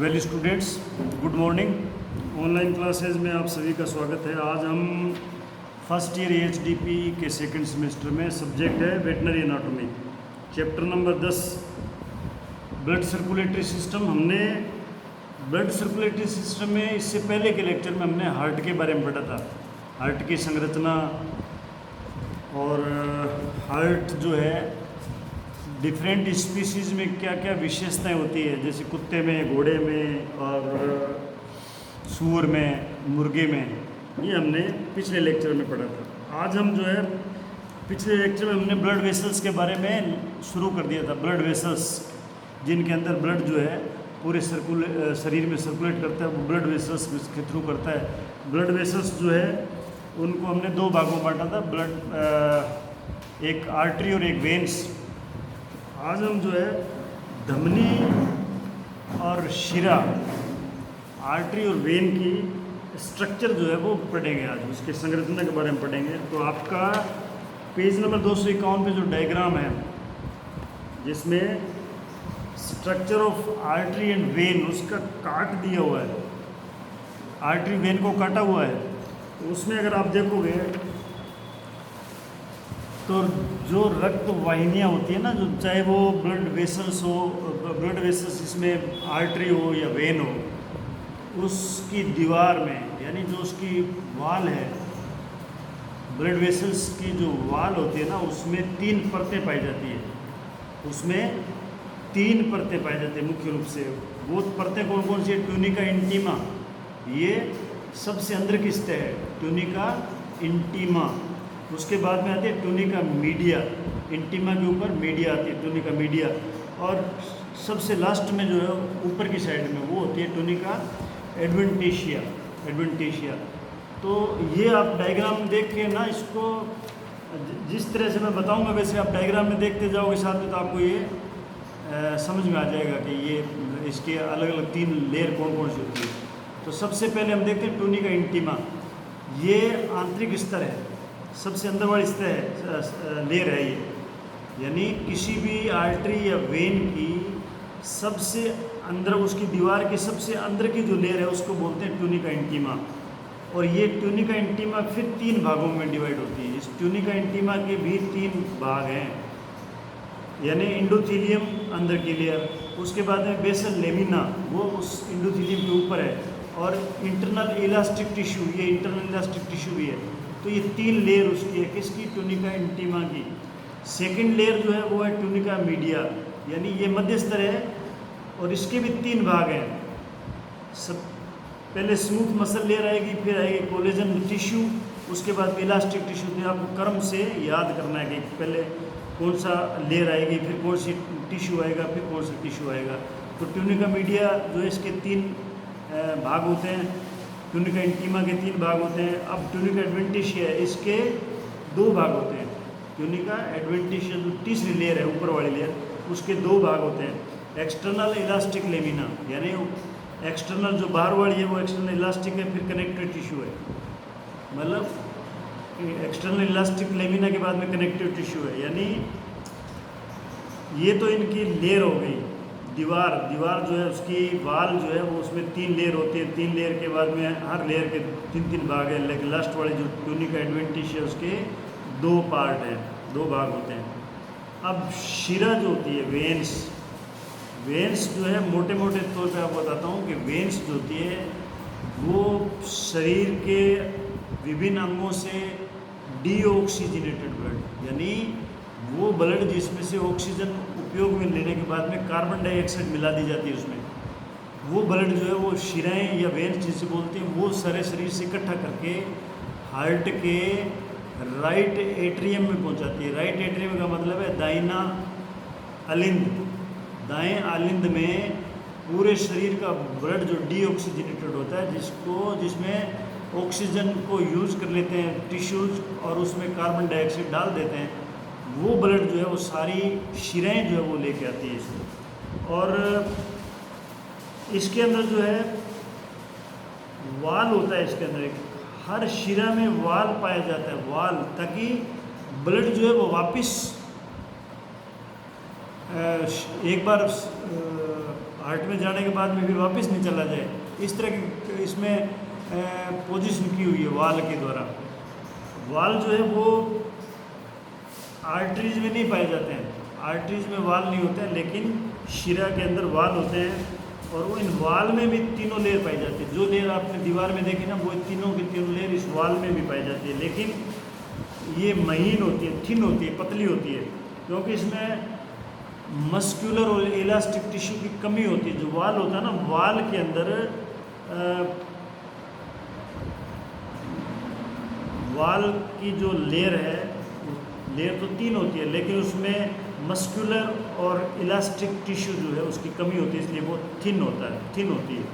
Well students, good morning. Online classes में आप सभी का स्वागत है। आज हम फर्स्ट ईयर एचडीपी के सेकंड सेमेस्टर में सब्जेक्ट है veterinary anatomy, chapter number 10 blood circulatory system. हमने ब्लड सर्कुलेटरी सिस्टम में इससे पहले के लेक्चर में हमने हार्ट के बारे में पढ़ा था, हार्ट की संरचना और हार्ट जो है डिफरेंट स्पीसीज़ में क्या क्या विशेषताएं होती है, जैसे कुत्ते में, घोड़े में और सूअर में, मुर्गे में। ये हमने पिछले लेक्चर में पढ़ा था। आज हम जो है पिछले लेक्चर में हमने ब्लड वेसल्स के बारे में शुरू कर दिया था। ब्लड वेसल्स जिनके अंदर ब्लड जो है पूरे शरीर में सर्कुलेट करता है, वो ब्लड वेसल्स के थ्रू करता है। ब्लड वेसल्स जो है उनको हमने दो भागों में बांटा था, ब्लड एक आर्टरी और एक वेन्स। आज हम जो है धमनी और शिरा, आर्टरी और वेन की स्ट्रक्चर जो है वो पढ़ेंगे। आज उसके संरचना के बारे में पढ़ेंगे। तो आपका पेज नंबर 251 पे जो डायग्राम है जिसमें structure of artery and when उसका काट दिया हुआ है, आर्टरी वेन को काटा हुआ है, तो उसमें अगर आप देखोगे तो जो रक्त वाहिनियाँ होती है ना, जो चाहे वो ब्लड वेसल्स हो, ब्लड वेसल्स इसमें आर्टरी हो या वेन हो, उसकी दीवार में यानी जो उसकी वाल है, ब्लड वेसल्स की जो वाल होती है ना, उसमें 3 परतें पाई जाती है। उसमें 3 परतें पाई जाती है मुख्य रूप से। वो परतें कौन कौन सी है? ट्यूनिका इंटीमा, ये सबसे अंदर की सतह है, ट्यूनिका इंटीमा। उसके बाद में आती है ट्यूनिका मीडिया, इंटीमा के ऊपर मीडिया आती है, ट्यूनिका मीडिया। और सबसे लास्ट में जो है ऊपर की साइड में वो होती है ट्यूनिका एडवेंटिशिया, एडवेंटिशिया। तो ये आप डायग्राम में देख के ना, इसको जिस तरह से मैं बताऊंगा वैसे आप डायग्राम में देखते जाओगे साथ में, तो आपको ये समझ में आ जाएगा कि ये इसके अलग अलग 3 लेयर कौन कौन सी होती है। तो सबसे पहले हम देखते हैं ट्यूनिका इंटीमा। ये आंतरिक स्तर है, सबसे अंदर वाली सतह लेयर है ये, यानी किसी भी आर्टरी या वेन की सबसे अंदर, उसकी दीवार के सबसे अंदर की जो लेयर है उसको बोलते हैं ट्यूनिका इंटीमा। और ये ट्यूनिका इंटीमा फिर 3 भागों में डिवाइड होती है। इस ट्यूनिका इंटीमा के भी 3 भाग हैं, यानी इंडोथीलियम अंदर की लेयर, उसके बाद में बेसल लेमिना वो उस इंडोथीलियम के ऊपर है, और इंटरनल इलास्टिक टिश्यू, ये इंटरनल इलास्टिक टिश्यू भी है। तो ये 3 लेयर उसकी है, किसकी? ट्यूनिका इंटीमा की। सेकंड लेयर जो है वो है ट्यूनिका मीडिया, यानी ये मध्य स्तर है, और इसके भी 3 भाग हैं। सब पहले स्मूथ मसल लेयर आएगी, फिर आएगी कोलेजन टिश्यू, उसके बाद इलास्टिक टिश्यू। तो आपको क्रम से याद करना है कि पहले कौन सा लेयर आएगी, फिर कौन सी टिश्यू आएगा, फिर कौन सा टिश्यू आएगा। तो ट्यूनिका मीडिया जो है इसके 3 भाग होते हैं, ट्यूनिका इंटीमा के 3 भाग होते हैं। अब ट्यूनिका एडवेंटिशिया इसके 2 भाग होते हैं। ट्यूनिका एडवेंटिशिया जो तीसरी लेयर है, ऊपर वाली लेयर, उसके 2 भाग होते हैं। एक्सटर्नल इलास्टिक लेमिना, यानी एक्सटर्नल जो बाहर वाली है वो एक्सटर्नल इलास्टिक है, फिर कनेक्टिव टिश्यू है, मतलब एक्सटर्नल इलास्टिक लेमिना के बाद में कनेक्टिव टिश्यू है। यानी ये तो इनकी लेयर हो गई। दीवार जो है उसकी वाल जो है वो उसमें 3 लेयर होती है। 3 लेयर के बाद में हर लेयर के 3 भाग हैं, लेकिन लास्ट वाली जो ट्यूनिका एडवेंटिशिया उसके 2 पार्ट हैं, 2 भाग होते हैं। अब शिरा जो होती है, वेन्स जो है मोटे मोटे तौर पे आपको बताता हूँ कि वेन्स जो होती है वो शरीर के विभिन्न अंगों से डीऑक्सीजनेटेड ब्लड, यानी वो ब्लड जिसमें से ऑक्सीजन उपयोग में लेने के बाद में कार्बन डाइऑक्साइड मिला दी जाती है उसमें, वो ब्लड जो है वो शिराएँ या वेन्स जिसे बोलते हैं, वो सारे शरीर से इकट्ठा करके हार्ट के राइट एट्रियम में पहुंचाती है। राइट एट्रियम का मतलब है दाहिना अलिंद। दाएं अलिंद में पूरे शरीर का ब्लड जो डीऑक्सीजनेटेड होता है, जिसमें ऑक्सीजन को यूज़ कर लेते हैं टिश्यूज़ और उसमें कार्बन डाइऑक्साइड डाल देते हैं, वो ब्लड जो है वो सारी शिराएँ जो है वो लेके आती है इसको। और इसके अंदर जो है वाल होता है, इसके अंदर एक हर शिरा में वाल पाया जाता है, वाल, ताकि ब्लड जो है वो वापस एक बार हार्ट में जाने के बाद में फिर वापस नहीं चला जाए, इस तरह की इसमें पोजीशन की हुई है वाल के द्वारा। वाल जो है वो आर्टरीज में नहीं पाए जाते हैं, आर्टरीज में वाल नहीं होते हैं, लेकिन शिरा के अंदर वाल होते हैं और वो इन वाल में भी तीनों लेयर पाई जाती है। जो लेयर आपने दीवार में देखी ना, वो तीनों की तीनों लेयर इस वाल में भी पाई जाती है, लेकिन ये महीन होती है, थिन होती है, पतली होती है, क्योंकि इसमें मस्कुलर और इलास्टिक टिश्यू की कमी होती है। जो वाल होता है ना, वाल के अंदर वाल की जो लेयर है, लेयर तो तीन होती है, लेकिन उसमें मस्कुलर और इलास्टिक टिश्यू जो है उसकी कमी होती है, इसलिए वो थिन होता है, थिन होती है।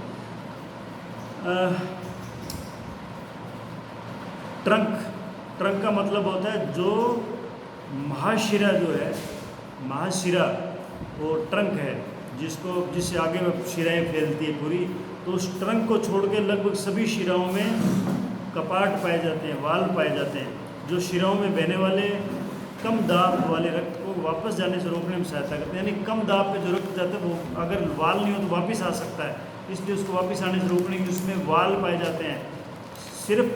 ट्रंक का मतलब होता है जो महाशिरा जो है, महाशिरा वो ट्रंक है जिससे आगे में शिराएँ फैलती है पूरी। तो उस ट्रंक को छोड़ के लगभग सभी शिराओं में कपाट पाए जाते हैं, वाल पाए जाते हैं, जो शिराओं में बहने वाले कम दाब वाले रक्त को वापस जाने से रोकने में सहायता करते हैं। यानी कम दाब पे जो रक्त जाता है वो अगर वाल नहीं हो तो वापस आ सकता है, इसलिए उसको वापस आने से रोकने के लिए उसमें वाल पाए जाते हैं। सिर्फ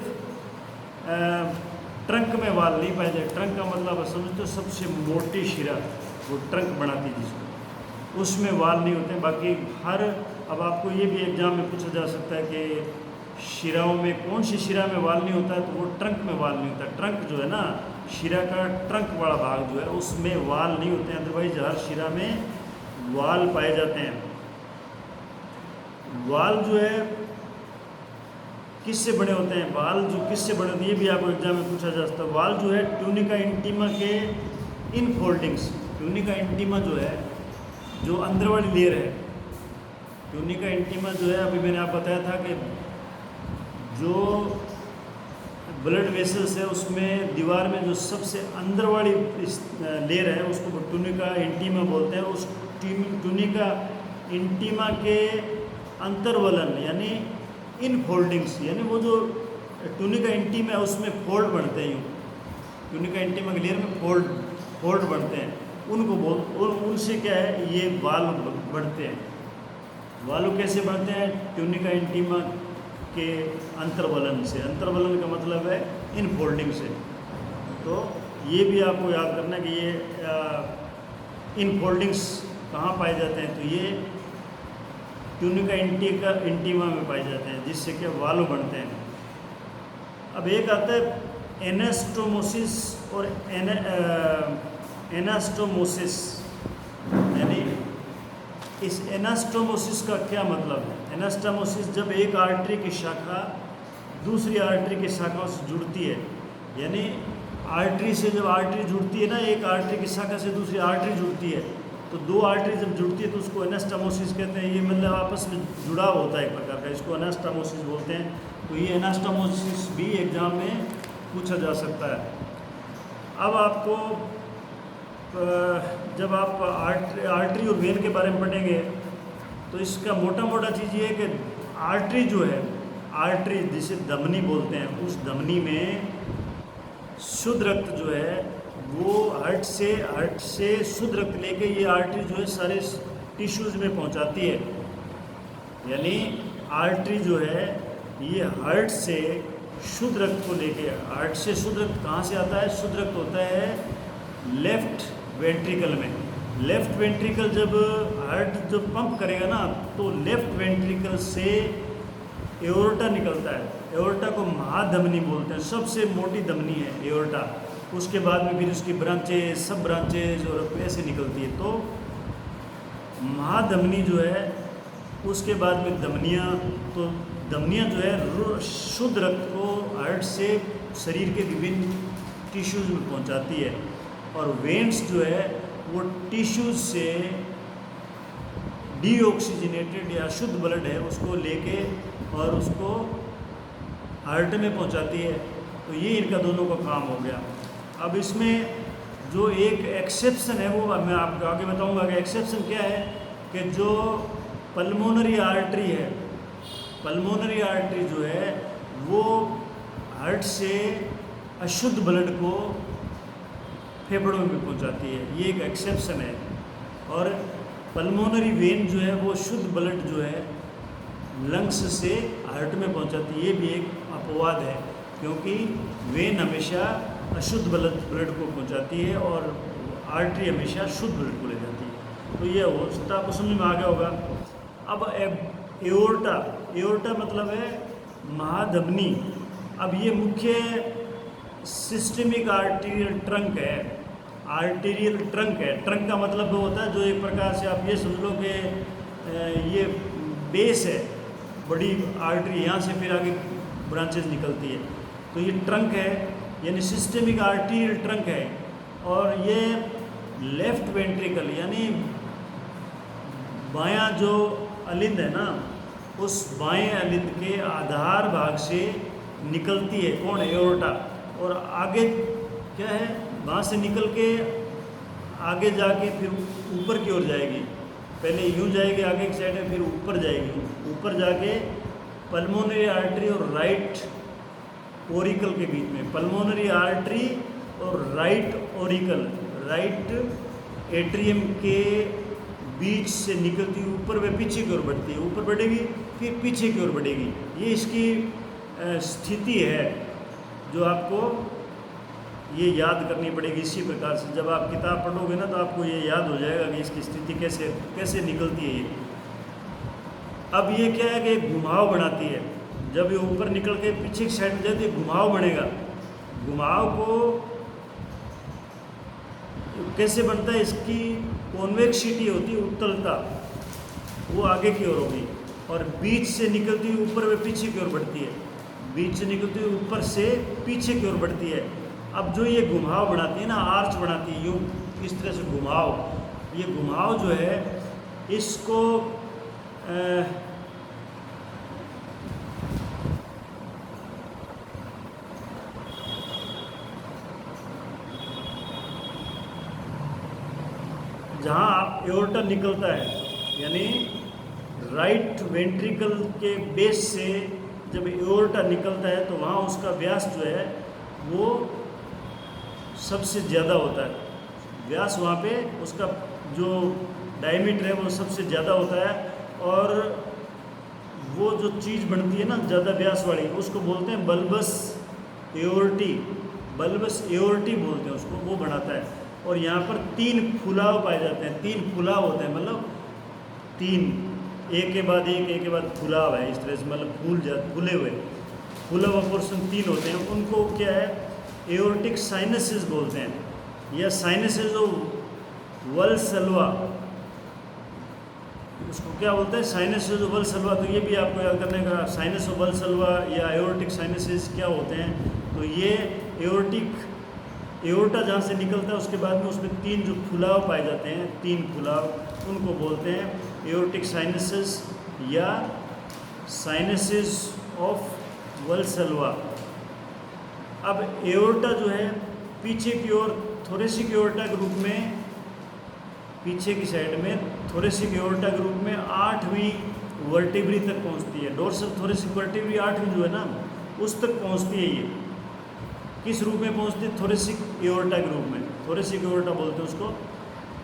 ट्रंक में वाल नहीं पाए जाते। ट्रंक का मतलब समझते हो सबसे मोटी शिरा, वो ट्रंक बनाती है जिसको, उसमें वाल नहीं होते हैं। बाकी हर, अब आपको ये भी एग्जाम में पूछा जा सकता है कि शिराओं में कौन सी शिरा में वाल नहीं होता है, तो वो ट्रंक में वाल नहीं होता है। ट्रंक जो है ना, शिरा का ट्रंक वाला भाग जो है उसमें वाल नहीं होते हैं, अदरवाइज हर शिरा में वाल पाए जाते हैं। वाल जो है किससे बने होते हैं, वाल जो किससे बने होते हैं ये भी आपको एग्जाम में पूछा जा सकता है। वाल जो है ट्यूनिका इंटीमा के इन फोल्डिंग्स, ट्यूनिका इंटीमा जो है, जो अंदर वाली लेयर है, ट्यूनिका इंटीमा जो है, अभी मैंने आपको बताया था कि जो ब्लड वेसल्स है उसमें दीवार में जो सबसे अंदर वाली लेयर है उसको ट्यूनिका इंटीमा बोलते हैं। उस ट्यूनिका इंटीमा के अंतर्वलन यानी इन फोल्डिंग्स, यानी वो जो ट्यूनिका इंटीमा है उसमें फोल्ड बनते हैं, ट्यूनिका इंटीमा की लेयर में फोल्ड बनते हैं, उनको उनसे क्या है ये वाल बढ़ते हैं। वाल कैसे बढ़ते हैं? ट्यूनिका इंटीमा के अंतर्वलन से। अंतर्वलन का मतलब है इन फोल्डिंग से। तो ये भी आपको याद करना है कि ये इन फोल्डिंग्स कहाँ पाए जाते हैं, तो ये ट्यूनिका इंटीमा में पाए जाते हैं, जिससे कि वाल बनते हैं। अब एक आता है एनास्टोमोसिस और एनास्टोमोसिस, यानी इस एनास्टोमोसिस का क्या मतलब है? एनास्टोमोसिस जब एक आर्टरी की शाखा दूसरी आर्टरी की शाखाओं से जुड़ती है, यानी आर्टरी से जब आर्टरी जुड़ती है ना, एक आर्टरी की शाखा से दूसरी आर्टरी जुड़ती है, तो दो आर्टरी जब जुड़ती है तो उसको एनास्टोमोसिस कहते हैं। ये मतलब आपस में जुड़ाव होता है एक प्रकार का, इसको एनास्टोमोसिस बोलते हैं। तो ये एनास्टोमोसिस भी एग्जाम में पूछा जा सकता है। अब आपको जब आप आर्टरी और वेन के बारे में पढ़ेंगे तो इसका मोटा मोटा चीज़ ये है कि आर्टरी जो है, आर्टरी जिसे धमनी बोलते हैं, उस धमनी में शुद्ध रक्त जो है वो हार्ट से शुद्ध रक्त लेके ये आर्टरी जो है सारे टिश्यूज़ में पहुंचाती है। यानी आर्टरी जो है ये हार्ट से शुद्ध रक्त को लेके, हार्ट से शुद्ध रक्त कहाँ से आता है? शुद्ध रक्त होता है लेफ्ट वेंट्रिकल में। लेफ्ट वेंट्रिकल जब हार्ट जब पंप करेगा ना, तो लेफ्ट वेंट्रिकल से एओर्टा निकलता है। एओर्टा को महाधमनी बोलते हैं, सबसे मोटी धमनी है एओर्टा। उसके बाद में फिर उसकी ब्रांचेज, सब ब्रांचेज और ऐसे निकलती है। तो महाधमनी जो है, उसके बाद में धमनियाँ, तो धमनियाँ जो है शुद्ध रक्त को हार्ट से शरीर के विभिन्न टिश्यूज़ में पहुंचाती है। और वेन्स जो है वो टिश्यूज से डीऑक्सीजनेटेड या शुद्ध ब्लड है उसको लेके और उसको हार्ट में पहुंचाती है। तो ये इनका दोनों का काम हो गया। अब इसमें जो एक एक्सेप्शन है वो मैं आपको आगे बताऊंगा कि एक्सेप्शन क्या है, कि जो पल्मोनरी आर्टरी है, पल्मोनरी आर्टरी जो है वो हार्ट से अशुद्ध ब्लड को फेफड़ों में पहुंचाती है, ये एक एक्सेप्शन है। और पल्मोनरी वेन जो है वो शुद्ध ब्लड जो है लंग्स से हार्ट में पहुंचाती है। ये भी एक अपवाद है, क्योंकि वेन हमेशा अशुद्ध ब्लड को पहुंचाती है और आर्टरी हमेशा शुद्ध ब्लड को ले जाती है। तो ये हो सकता है आपको समझ में आ गया होगा। अब एओर्टा, एओर्टा मतलब है महाधमनी। अब ये मुख्य सिस्टमिक आर्टीरियल ट्रंक है, आर्टीरियल ट्रंक है। ट्रंक का मतलब वो होता है जो एक प्रकार से आप ये समझ लो कि ये बेस है, बड़ी आर्टरी, यहाँ से फिर आगे ब्रांचेस निकलती है। तो ये ट्रंक है, यानी सिस्टमिक आर्टीरियल ट्रंक है। और ये लेफ्ट वेंट्रिकल यानी बायां जो अलिंद है ना, उस बाएं अलिंद के आधार भाग से निकलती है। कौन? एओर्टा। और आगे क्या है, वहाँ से निकल के आगे जाके फिर ऊपर की ओर जाएगी। पहले यूँ जाएगी आगे की साइड में, फिर ऊपर जाएगी। ऊपर जाके पल्मोनरी आर्टरी और राइट ओरिकल के बीच में, पल्मोनरी आर्टरी और राइट ओरिकल, राइट एट्रियम के बीच से निकलती हुई ऊपर व पीछे की ओर बढ़ती है। ऊपर बढ़ेगी फिर पीछे की ओर बढ़ेगी। ये इसकी स्थिति है जो आपको ये याद करनी पड़ेगी। इसी प्रकार से जब आप किताब पढ़ोगे ना तो आपको ये याद हो जाएगा कि इसकी स्थिति कैसे कैसे निकलती है ये। अब ये क्या है कि घुमाव बनाती है। जब ये ऊपर निकल के पीछे की साइड में जाती है, घुमाव बनेगा। घुमाव को कैसे बनता है? इसकी कॉन्वेक्सिटी होती है, उत्तलता, वो आगे की ओर होगी और बीच से निकलती हुई ऊपर व पीछे की ओर बढ़ती है। बीच से निकलती हुई ऊपर से पीछे की ओर बढ़ती है। अब जो ये घुमाव बनाती है ना, आर्च बनाती है, यूँ इस तरह से घुमाव, ये घुमाव जो है इसको जहाँ आप एओर्टा निकलता है, यानी राइट वेंट्रिकल के बेस से जब एओर्टा निकलता है तो वहाँ उसका व्यास जो है वो सबसे ज़्यादा होता है। व्यास वहाँ पे उसका जो डायमीटर है वो सबसे ज़्यादा होता है। और वो जो चीज़ बनती है ना ज़्यादा व्यास वाली, उसको बोलते हैं बल्बस एओर्टी। बल्बस एओर्टी बोलते हैं उसको, वो बनाता है। और यहाँ पर 3 फुलाव पाए जाते हैं। 3 फुलाव होते हैं, मतलब 3 एक के बाद एक के बाद फुलाव है, इस तरह से मतलब फूले हुए फूला हुआ पोर्शन 3 होते हैं। उनको क्या है, एओर्टिक साइनसेस बोलते हैं, या साइनसेस ऑफ वल्सल्वा, उसको क्या बोलते हैं, साइनसेस ऑफ वल्सल्वा। तो ये भी आपको याद करने का, साइनस ऑफ वल्सल्वा या एओर्टिक साइनसेस क्या होते हैं। तो ये एओर्टा जहाँ से निकलता है उसके बाद में उसमें 3 जो फुलाव पाए जाते हैं, 3 फुलाव, उनको बोलते हैं एओर्टिक साइनसेस या साइनसेस ऑफ वल्सल्वा। अब एओर्टा जो है पीछे की ओर थोरेसिक एओर्टा के रूप में, पीछे की साइड में थोरेसिक एओर्टा के रूप में 8वीं वर्टिब्री तक पहुंचती है। डोर्सल थोरेसिक वर्टिब्री 8वीं जो है ना उस तक पहुंचती है। ये किस रूप में पहुंचती है? थोरेसिक एओर्टा के रूप में, थोरेसिक एओर्टा बोलते हैं उसको।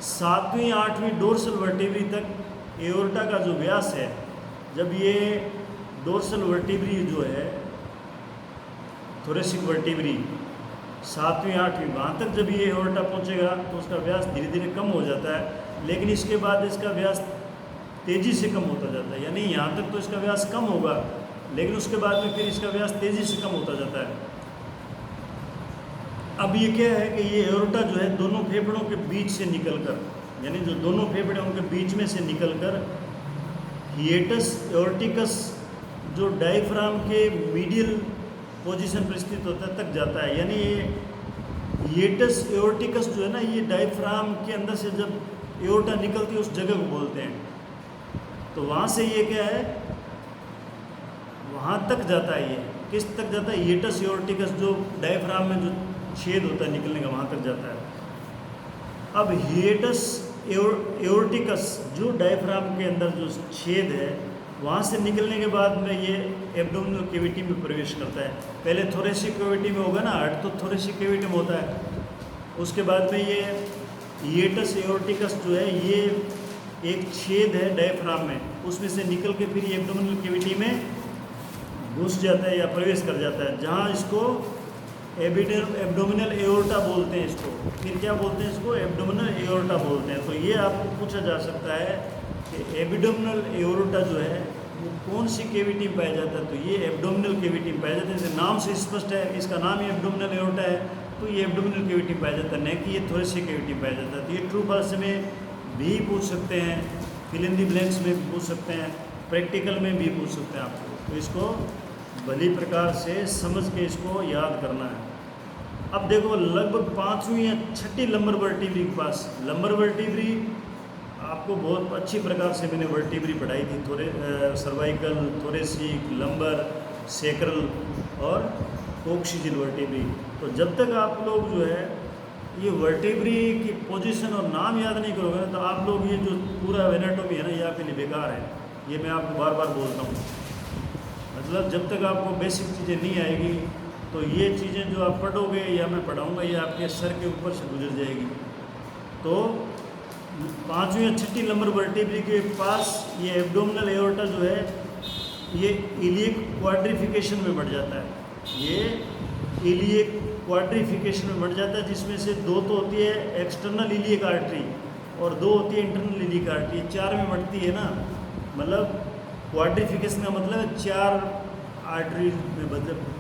7वीं 8वीं डोर्सल वर्टिब्री तक एओर्टा का जो व्यास है, जब ये डोर्सल वर्टिब्री जो है थोरेसिक वर्टिब्री 7वीं 8वीं वहाँ तक जब ये एओर्टा पहुँचेगा तो उसका व्यास धीरे धीरे कम हो जाता है। लेकिन इसके बाद इसका व्यास तेज़ी से कम होता जाता है, यानी यहाँ तक तो इसका व्यास कम होगा लेकिन उसके बाद में फिर इसका व्यास तेज़ी से कम होता जाता है। अब ये क्या है कि ये एओर्टा जो है दोनों फेफड़ों के बीच से निकलकर, यानी जो दोनों फेफड़े उनके बीच में से निकलकर हिएटस एओर्टिकस जो डायफ्राम के मीडियल पोजीशन पर स्थित होता है तक जाता है। यानी ये हिएटस एओर्टिकस जो है ना, ये डायफ्राम के अंदर से जब एओर्टा निकलती है उस जगह को बोलते हैं। तो वहाँ से ये क्या है, वहाँ तक जाता है। ये किस तक जाता है? हिएटस एओर्टिकस जो डायफ्राम में जो छेद होता है निकलने का, वहाँ तक जाता है। अब हिएटस एओर्टिकस जो डायफ्राम के अंदर जो छेद है वहाँ से निकलने के बाद में ये एब्डोमिनल कैविटी में प्रवेश करता है। पहले थोरेसिक कैविटी में होगा ना, हार्ट तो थोरेसिक कैविटी में होता है। उसके बाद में ये हिएटस एओर्टिकस जो है ये एक छेद है डायफ्राम में, उसमें से निकल के फिर ये एब्डोमिनल कैविटी में घुस जाता है या प्रवेश कर जाता है, जहाँ इसको एब्डोमिनल एओर्टा बोलते हैं। इसको फिर क्या बोलते हैं? इसको एब्डोमिनल एओर्टा बोलते हैं। तो ये आपको पूछा जा सकता है कि एब्डोमिनल एओर्टा जो है वो कौन सी कैविटी में पाया जाता है? तो ये एब्डोमिनल कैविटी में पाया जाता है। जैसे नाम से स्पष्ट है, इसका नाम ही एब्डोमिनल एओर्टा है, तो ये एब्डोमिनल कैविटी में पाया जाता है, न कि ये थोरेसिक कैविटी में पाया जाता है। तो ये ट्रू फॉल्स में भी पूछ सकते हैं, फिल इन दी ब्लैंक्स में भी पूछ सकते हैं, प्रैक्टिकल में भी पूछ सकते हैं आपको। तो इसको भली प्रकार से समझ के इसको याद करना है। अब देखो, लगभग 5वीं या 6ठी लंबर वर्टिब्री के पास, लंबर वर्टिब्री आपको बहुत अच्छी प्रकार से मैंने वर्टिब्री पढ़ाई थी, सर्वाइकल, थोरेसिक, लंबर, सेक्रल और कोक्सीजिल वर्टिब्री। तो जब तक आप लोग जो है ये वर्टिब्री की पोजीशन और नाम याद नहीं करोगे ना, तो आप लोग ये जो पूरा एनाटॉमी है ना, ये आपके लिए बेकार है। ये मैं आपको बार बार बोलता हूँ। मतलब जब तक आपको बेसिक चीज़ें नहीं आएगी, तो ये चीज़ें जो आप पढ़ोगे या मैं पढ़ाऊँगा, ये आपके सर के ऊपर से गुजर जाएगी। तो 5वीं या 6ठी लंबर वर्टिब्री के पास ये एब्डोमिनल एओर्टा जो है ये इलियक क्वाड्रिफिकेशन में बढ़ जाता है। ये इलियक क्वाड्रिफिकेशन में बढ़ जाता है, जिसमें से 2 तो होती है एक्सटर्नल इलियक आर्टरी और 2 होती है इंटरनल इलियक आर्टरी। 4 में बढ़ती है ना, मतलब क्वाड्रिफिकेशन का मतलब है 4 आर्टरी में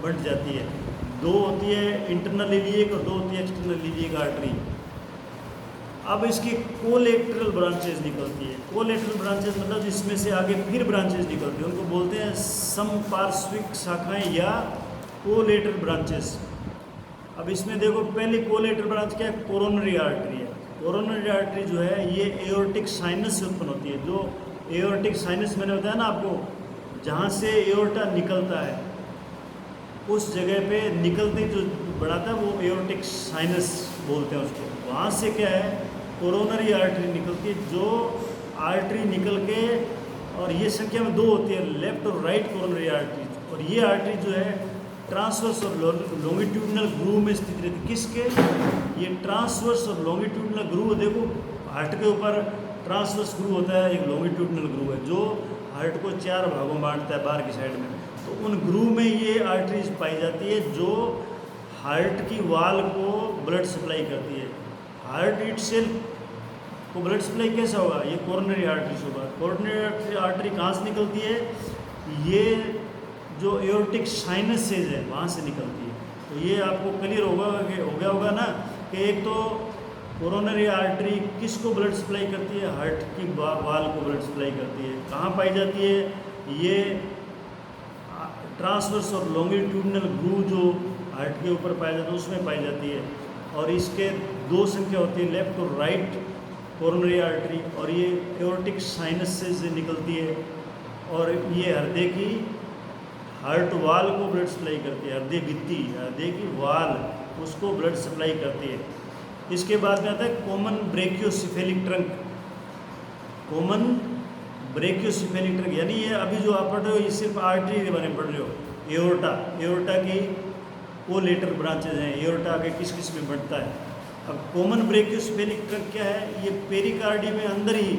बढ़ जाती है। 2 होती है इंटरनल इलियक और 2 होती है एक्सटर्नल इलियक आर्टरी। अब इसकी कोलेटरल ब्रांचेज निकलती है। कोलेटरल ब्रांचेज मतलब इसमें से आगे फिर ब्रांचेज निकलती है, उनको बोलते हैं समपार्श्विक शाखाएं या कोलेटरल ब्रांचेस। अब इसमें देखो, पहली कोलेटरल ब्रांच क्या है? कोरोनरी आर्टरी है। कोरोनरी आर्टरी जो है ये एओर्टिक साइनस से उत्पन्न होती है। जो एओर्टिक साइनस मैंने बताया ना आपको, जहाँ से एओर्टा निकलता है उस जगह पे निकलते जो बढ़ाता है वो एओर्टिक साइनस बोलते हैं उसको। वहाँ से क्या है? कोरोनरी आर्टरी निकलती है, जो आर्टरी निकल के, और ये संख्या में 2 होती है, लेफ्ट और राइट कोरोनरी आर्टरी। और ये आर्टरी जो है ट्रांसवर्स और लॉन्गिट्यूडनल ग्रूव में स्थित रहती है। किसके? ये ट्रांसवर्स और लॉन्गिट्यूडनल ग्रूव। देखो, हार्ट के ऊपर ट्रांसवर्स ग्रूव होता है, एक लॉन्गिट्यूडनल ग्रूव है जो हार्ट को 4 भागों में बांटता है बाहर की साइड में। तो उन ग्रूव में ये आर्टरीज पाई जाती है जो हार्ट की वाल को ब्लड सप्लाई करती है। हार्ट इटसेल्फ को ब्लड सप्लाई कैसा होगा? ये कोरोनरी आर्टरी से होगा। कोरोनरी आर्टरी कहाँ से निकलती है? ये जो एओर्टिक साइनसेज है वहाँ से निकलती है। तो ये आपको क्लियर होगा कि हो गया होगा ना कि एक तो कोरोनरी आर्टरी किसको ब्लड सप्लाई करती है? हार्ट की वाल को ब्लड सप्लाई करती है। कहाँ पाई जाती है? ये ट्रांसवर्स और लॉन्गिट्यूडनल ग्रूव जो हार्ट के ऊपर पाया जाता है उसमें पाई जाती है। और इसके 2 संख्या होती है, लेफ्ट और राइट कोरोनरी आर्टरी, और ये एओर्टिक साइनस से निकलती है। और ये हृदय की हार्ट वाल को ब्लड सप्लाई करती है। हृदय भित्ति, हृदय की वाल, उसको ब्लड सप्लाई करती है। इसके बाद में आता है कॉमन ब्रेकियोसिफेलिक ट्रंक। कॉमन ब्रेकियोसिफेलिक ट्रंक यानी ये अभी जो आप पढ़ रहे हो ये सिर्फ आर्टरी के बारे में पढ़ रहे हो। एओर्टा, एओर्टा की कोलेटरल ब्रांचेज हैं। एओर्टा आगे किस किस में बढ़ता है? अब कॉमन ब्रेकियोसिफेलिक ट्रंक क्या है? ये पेरिकार्डियम में अंदर ही,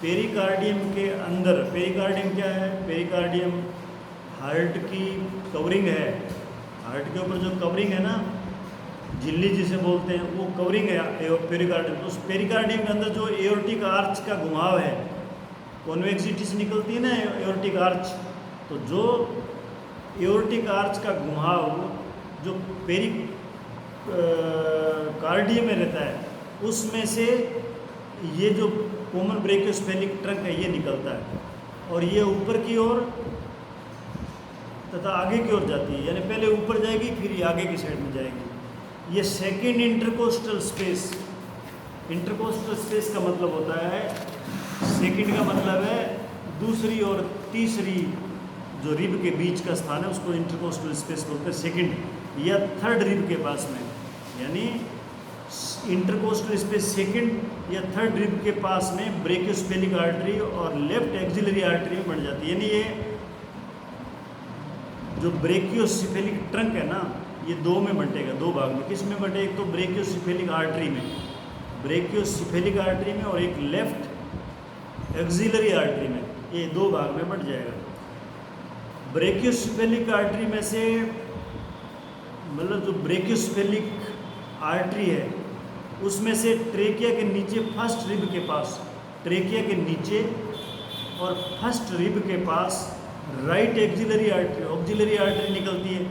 पेरिकार्डियम के अंदर, पेरिकार्डियम क्या है? पेरिकार्डियम हार्ट की कवरिंग है। हार्ट के ऊपर जो कवरिंग है ना, झिल्ली जिसे बोलते हैं, वो कवरिंग है पेरिकार्डियम। तो उस पेरिकार्डियम के अंदर जो एओर्टिक आर्च का घुमाव है, कॉन्वेक्सिटी से निकलती है ना एओर्टिक आर्च, तो जो एओर्टिक आर्च का घुमाव जो पेरिकार्डियम में रहता है, उसमें से ये जो कॉमन ब्रेकियोसिफेलिक ट्रंक है ये निकलता है। और ये ऊपर की ओर तथा आगे की ओर जाती है, यानी पहले ऊपर जाएगी फिर ये आगे की साइड में जाएगी। ये second intercostal space. Intercostal space का मतलब होता है, सेकेंड का मतलब है दूसरी और तीसरी जो रिब के बीच का स्थान है उसको इंटरकोस्टल स्पेस बोलते हैं। सेकेंड या थर्ड रिब के पास में, यानी इंटरकोस्टल स्पेस सेकेंड या थर्ड रिब के पास में ब्रेकियोसिफेलिक आर्टरी और लेफ्ट एक्सिलरी आर्टरी में बढ़ जाती है। यानी ये जो ब्रेकियोसिफेलिक ट्रंक है ना, ये 2 में बंटेगा, 2 भाग में। किस में बंटेगा? एक तो ब्रेकियोसिफेलिक आर्टरी में, ब्रेकियोसिफेलिक आर्टरी में, और एक लेफ्ट एक्सिलरी आर्टरी में, ये दो भाग में बंट जाएगा। ब्रेकियोसेफेलिक आर्टरी में से, मतलब जो ब्रेकियोसेफेलिक आर्टरी है उसमें से ट्रेकिया के नीचे फर्स्ट रिब के पास, ट्रेकिया के नीचे और फर्स्ट रिब के पास right axillary artery, axillary artery निकलती है।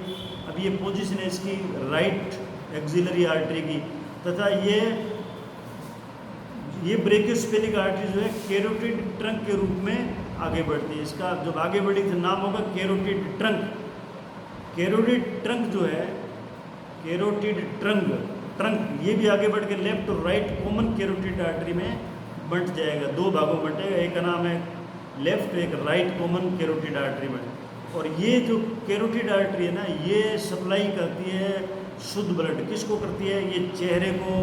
अब ये पोजीशन है इसकी राइट एक्सिलरी आर्टरी की, तथा ये ब्रेकियोसेफेलिक आर्टरी जो है कैरोटिड ट्रंक के रूप में आगे बढ़ती है। इसका जब आगे बढ़ी तो नाम होगा कैरोटिड ट्रंक। कैरोटिड ट्रंक जो है, कैरोटिड ट्रंक ये भी आगे बढ़ के लेफ्ट और राइट कॉमन कैरोटिड आर्टरी में बंट जाएगा, दो भागों में बंटेगा। एक का नाम है लेफ्ट, एक राइट कॉमन कैरोटिड आर्टरी में। और ये जो कैरोटिड आर्टरी है ना, ये सप्लाई करती है शुद्ध ब्लड। किसको करती है? ये चेहरे को,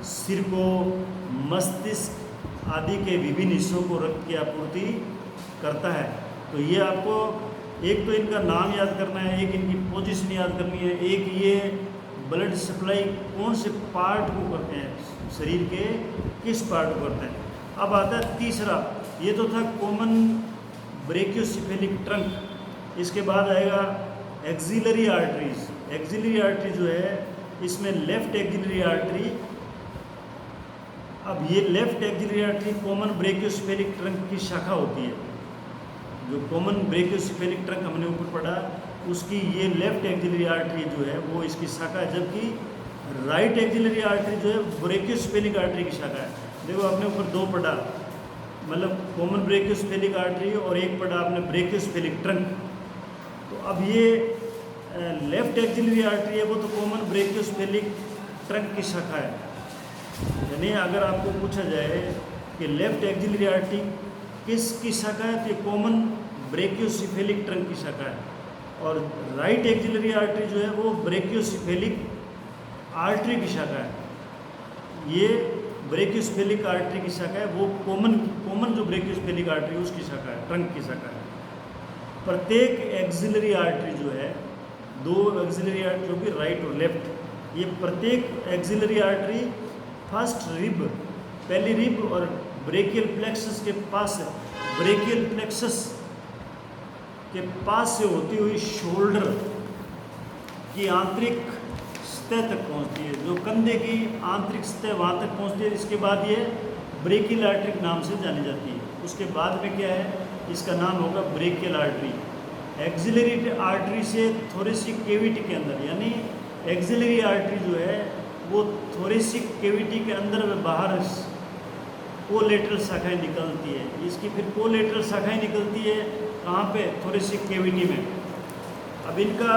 सिर को, मस्तिष्क आदि के विभिन्न हिस्सों को रक्त की आपूर्ति करता है। तो ये आपको एक तो इनका नाम याद करना है, एक इनकी पोजीशन याद करनी है, एक ये ब्लड सप्लाई कौन से पार्ट को करते हैं, शरीर के किस पार्ट को करते हैं। अब आता है तीसरा, ये तो था कॉमन ब्रेकियोसेफेलिक ट्रंक। इसके बाद आएगा एक्सिलरी आर्टरीज। एक्सिलरी आर्टरी जो है इसमें लेफ्ट एक्सिलरी आर्टरी, अब ये left axillary artery common brachiocephalic trunk की शाखा होती है। जो कॉमन ब्रेकियोसेफेलिक ट्रंक हमने ऊपर पढ़ा, उसकी ये लेफ्ट एक्सिलरी आर्टरी जो है वो इसकी शाखा है, जबकि राइट एक्सिलरी आर्टरी जो है ब्रेकियोसेफेलिक आर्टरी की शाखा है। देखो आपने ऊपर दो पढ़ा, मतलब कॉमन ब्रेकियोसेफेलिक आर्टरी और एक पढ़ा आपने ब्रेकियोसेफेलिक ट्रंक। तो अब ये लेफ्ट एक्सिलरी आर्टरी है वो तो कॉमन ब्रेकियोसेफेलिक ट्रंक की शाखा है। यानी अगर आपको पूछा जाए कि लेफ्ट एक्सिलरी आर्टरी किसकी शाखा है, तो ये कॉमन ब्रेकियोसेफेलिक ट्रंक की शाखा है। और राइट एक्सिलरी आर्टरी जो है वो ब्रेकियोसेफेलिक आर्टरी की शाखा है। ये ब्रेकियोसेफेलिक आर्टरी की शाखा है, वो कॉमन जो ब्रेकियोसेफेलिक आर्टरी है उसकी शाखा है, ट्रंक की शाखा है। प्रत्येक एक्सिलरी आर्टरी जो है, दो एक्सिलरी आर्टरी जो कि राइट और लेफ्ट, ये प्रत्येक एक्सिलरी आर्टरी फर्स्ट रिब, पहली रिब और ब्रेकियल प्लेक्सस के पास, ब्रेकियल प्लेक्सस के पास से होती हुई शोल्डर की आंतरिक सतह तक पहुंचती है। जो कंधे की आंतरिक सतह वहाँ तक पहुंचती है। इसके बाद ये ब्रेकियल आर्टरी नाम से जानी जाती है। उसके बाद में क्या है, इसका नाम होगा ब्रेकियल आर्टरी। एक्सिलरी आर्टरी से थोरेसिक केविटी के अंदर, यानी एक्सिलरी आर्टरी जो है वो थोरेसिक केविटी के अंदर व बाहर कोलेटरल शाखाएं निकलती है। इसकी फिर कोलेटरल शाखाएं निकलती है कहाँ पे? थोरेसिक केविटी में। अब इनका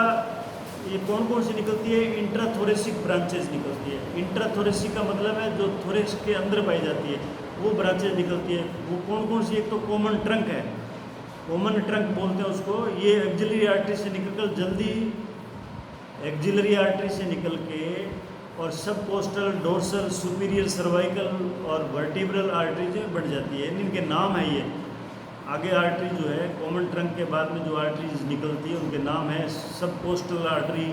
ये कौन कौन सी निकलती है? इंट्राथोरेसिक ब्रांचेज निकलती है। इंट्राथोरेसिक का मतलब है जो थोरेस के अंदर पाई जाती है, वो ब्रांचेज निकलती है। वो कौन कौन सी? एक तो कॉमन ट्रंक है, कॉमन ट्रंक बोलते हैं उसको। ये एक्सिलरी आर्टरी से निकलकर जल्दी एक्सिलरी आर्टरी से निकल के और सब कोस्टल, डोर्सल, सुपीरियर सर्वाइकल और वर्टिब्रल आर्टरीज में बढ़ जाती है। इनके नाम है ये। आगे आर्टरी जो है कॉमन ट्रंक के बाद में जो आर्टरीज निकलती है उनके नाम है सब coastal artery,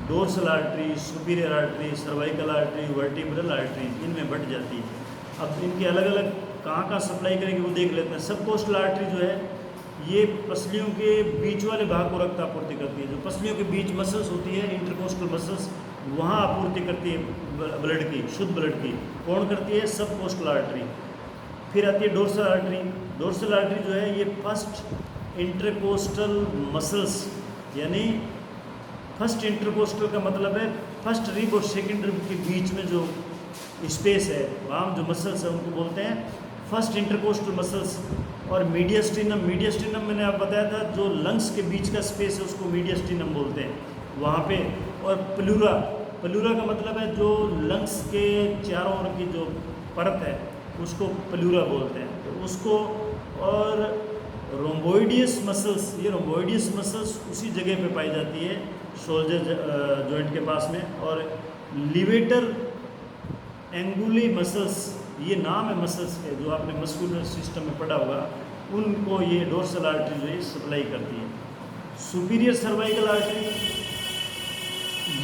dorsal artery, superior artery, cervical artery, vertebral artery, इनमें बढ़ जाती है। अब इनके अलग अलग कहाँ कहाँ सप्लाई करेंगे वो देख लेते हैं। सब कोस्टल आर्टरी जो है ये पसलियों के बीच वाले भाग को रक्त आपूर्ति करती है। जो पसलियों के बीच मसल्स होती है, इंटरकोस्टल मसल्स, वहाँ आपूर्ति करती है ब्लड की, शुद्ध ब्लड की। कौन करती है? सब कोस्टल आर्टरी। फिर आती है डोर्सल आर्टरी। डोर्सल आर्टरी जो है ये फर्स्ट इंटरकोस्टल मसल्स, यानी फर्स्ट इंटरकोस्टल का मतलब है फर्स्ट रिब और सेकंड रिब के बीच में जो स्पेस है, वहाँ जो मसल्स है उनको बोलते हैं फर्स्ट इंटरकोस्टल मसल्स। और मीडियस्टिनम, मीडियस्टिनम मैंने आप बताया था जो लंग्स के बीच का स्पेस है उसको मीडियस्टिनम बोलते हैं वहाँ पे। और प्लूरा, प्लूरा का मतलब है जो लंग्स के चारों ओर की जो परत है उसको प्लूरा बोलते हैं, तो उसको। और रोम्बोइडियस मसल्स, ये रोम्बोइडियस मसल्स उसी जगह पे पाई जाती है शोल्डर जॉइंट के पास में। और लिवेटर एंगुली मसल्स, ये नाम है मसल्स के जो आपने मस्कुलर सिस्टम में पढ़ा होगा, उनको ये डोर्सल आर्टरी जो है सप्लाई करती है। सुपीरियर सर्वाइकल आर्टरी,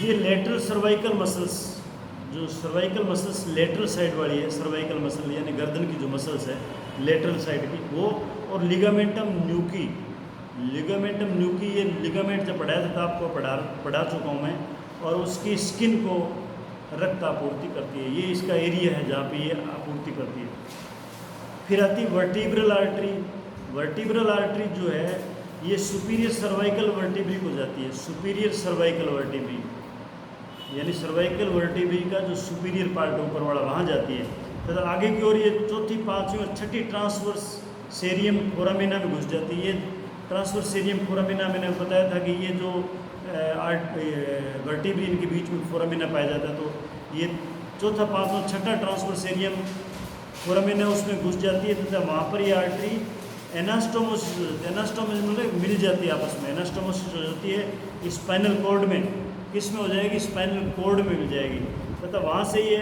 ये लेटरल सर्वाइकल मसल्स, जो सर्वाइकल मसल्स लेटरल साइड वाली है सर्वाइकल मसल, यानी गर्दन की जो मसल्स है लेटरल साइड की वो, और लिगामेंटम न्यूकी। लिगामेंटम न्यूकी ये लिगामेंट जब पढ़ाया था आपको पढ़ा चुका हूँ मैं, और उसकी स्किन को रक्त आपूर्ति करती है। ये इसका एरिया है जहाँ पे ये आपूर्ति करती है। फिर आती है वर्टिब्रल आर्टरी। वर्टिब्रल आर्टरी जो है ये सुपीरियर सर्वाइकल वर्टिब्री को जाती है। सुपीरियर सर्वाइकल वर्टिब्री यानी सर्वाइकल वर्टिब्री का जो सुपीरियर पार्ट है ऊपर वाला, वहाँ जाती है। तथा आगे की ओर ये चौथी, पाँचवीं और छठी ट्रांसवर्स सेरियम फोरामिना में घुस जाती है। ये ट्रांसवर्स सेरियम फोरामिना मैंने बताया था कि ये जो वर्टिब्री इनके बीच में फोरामिना पाया जाता है, तो ये चौथा, पाँचवां, छठा ट्रांसवर्स सेरियम फोरामिना उसमें घुस जाती है। तथा वहाँ पर ये आर्टरी एनास्टोमोसिस मतलब मिल जाती है आपस में। एनास्टोमोसिस हो जाती है स्पाइनल कॉर्ड में। किस में हो जाएगी? स्पाइनल कॉर्ड में मिल जाएगी। तथा वहाँ से ये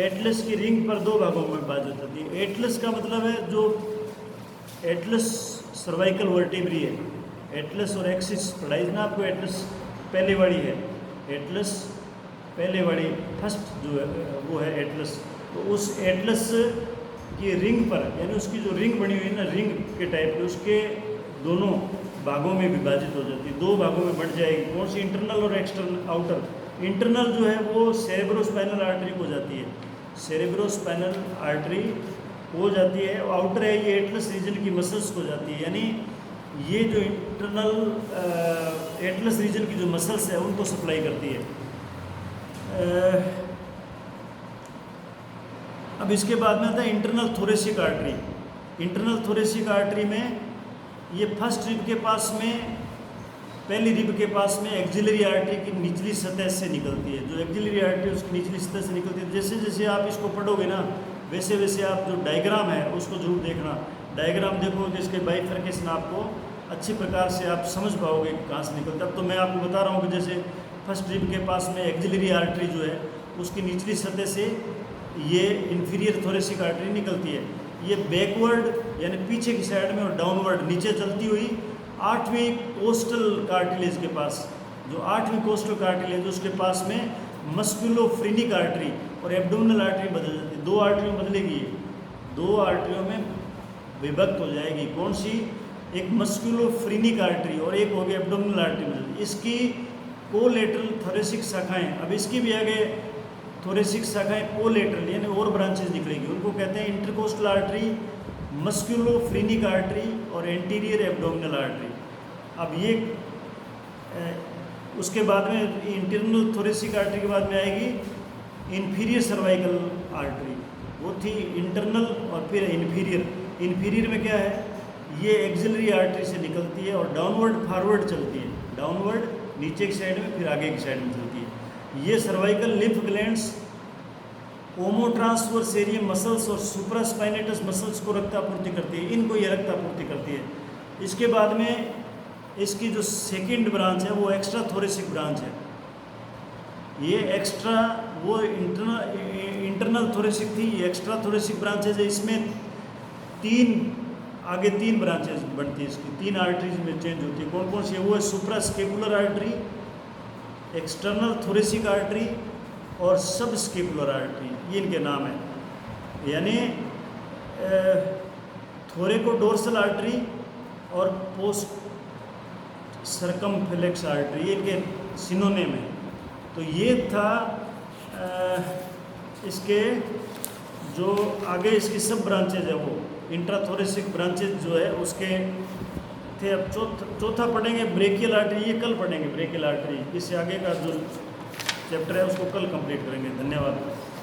एटलस की रिंग पर दो भागों में विभाजित होती है। एटलस का मतलब है जो एटलस सर्वाइकल वर्टिब्री है। एटलस और एक्सिस पढ़ाई ना आपको। एटलस पहले वाली है, एटलस पहले वाली फर्स्ट जो है वो है एटलस। तो उस एटलस की रिंग पर, यानी उसकी जो रिंग बनी हुई है ना, रिंग के टाइप की, उसके दोनों भागों में विभाजित हो जाती है, दो भागों में बढ़ जाएगी। कौन सी? इंटरनल और एक्सटर्नल, आउटर। इंटरनल जो है वो सेरेब्रोस्पाइनल आर्टरी को जाती है। सेरेब्रोस्पाइनल आर्टरी हो जाती है। आउटर है ये एटलस रीजन की मसल्स को जाती है। यानी ये जो इंटरनल एटलस रीजन की जो मसल्स है उनको सप्लाई करती है। अब इसके बाद में आता है internal thoracic artery. Internal thoracic artery में ये फर्स्ट रिब के पास में, पहली रिब के पास में एक्सिलरी आर्टरी की निचली सतह से निकलती है। जो एक्सिलरी आर्टरी उसकी निचली सतह से निकलती है। जैसे जैसे आप इसको पढ़ोगे ना, वैसे वैसे आप जो डायग्राम है उसको जरूर देखना। डायग्राम देखो तो इसके बाइफरकेशन आपको अच्छी प्रकार से आप समझ पाओगे कहाँ से निकलता है। अब तो मैं आपको बता रहा हूँ कि जैसे फर्स्ट रिब के पास में एक्सिलरी आर्टरी जो है उसकी निचली सतह से ये इंफीरियर थोरेसिक आर्टरी निकलती है। ये बैकवर्ड यानी पीछे की साइड में और डाउनवर्ड नीचे चलती हुई 8वीं कोस्टल कार्टिलेज के पास, जो 8वीं कोस्टल कार्टिलेज उसके पास में मस्कुलोफ्रेनिक आर्टरी और एब्डोमिनल आर्टरी बदल जाती है। दो आर्टरियों में बदलेगी, दो आर्टरियों में विभक्त हो जाएगी। कौन सी? एक मस्कुलोफ्रेनिक आर्टरी और एक हो गई एब्डोमिनल आर्टरी। इसकी कोलेटरल थोरेसिक शाखाएं, अब इसकी भी आगे थोरेसिक शाखाएं कोलेटरल यानी और ब्रांचेज निकलेगी, उनको कहते हैं इंटरकोस्टल आर्टरी, मस्कुलोफ्रेनिक आर्टरी और एंटीरियर एब्डोमिनल आर्टरी। अब ये उसके बाद में इंटरनल थोरेसिक आर्टरी के बाद में आएगी इन्फीरियर सर्वाइकल आर्टरी। वो थी इंटरनल और फिर इन्फीरियर। इन्फीरियर में क्या है? ये एक्सिलरी आर्टरी से निकलती है और डाउनवर्ड फॉरवर्ड चलती है। डाउनवर्ड नीचे की साइड में, फिर आगे की साइड में चलती है। ये सर्वाइकल लिम्फ ग्लैंड्स ओमोट्रांसवर्स एरियम मसल्स और सुप्रास्पाइनेटस मसल्स को रक्त आपूर्ति करती है। इनको ये रक्त आपूर्ति करती है। इसके बाद में इसकी जो सेकंड ब्रांच है वो एक्स्ट्रा थोरेसिक ब्रांच है। ये एक्स्ट्रा, वो इंटरनल थोरेसिक थी, ये एक्स्ट्रा थोरेसिक ब्रांचेज है। इसमें आगे तीन ब्रांचेज बनती है इसकी, 3 आर्टरीज में चेंज होती है। कौन कौन सी है? वो है suprascapular artery, external thoracic artery और सब स्केपुलर आर्टरी, ये इनके नाम है। यानी थोरेकोडोर्सल आर्टरी और पोस्ट सर्कमफ्लेक्स आर्टरी, ये इनके सिनोनिम है। तो ये था इसके जो आगे इसकी सब ब्रांचेज है वो इंट्राथोरेसिक ब्रांचेज जो है उसके थे। अब चौथा पढ़ेंगे ब्रेकियल आर्टरी, ये कल पढ़ेंगे ब्रेकियल आर्टरी। इससे आगे का जो चैप्टर है उसको कल कंप्लीट करेंगे। धन्यवाद।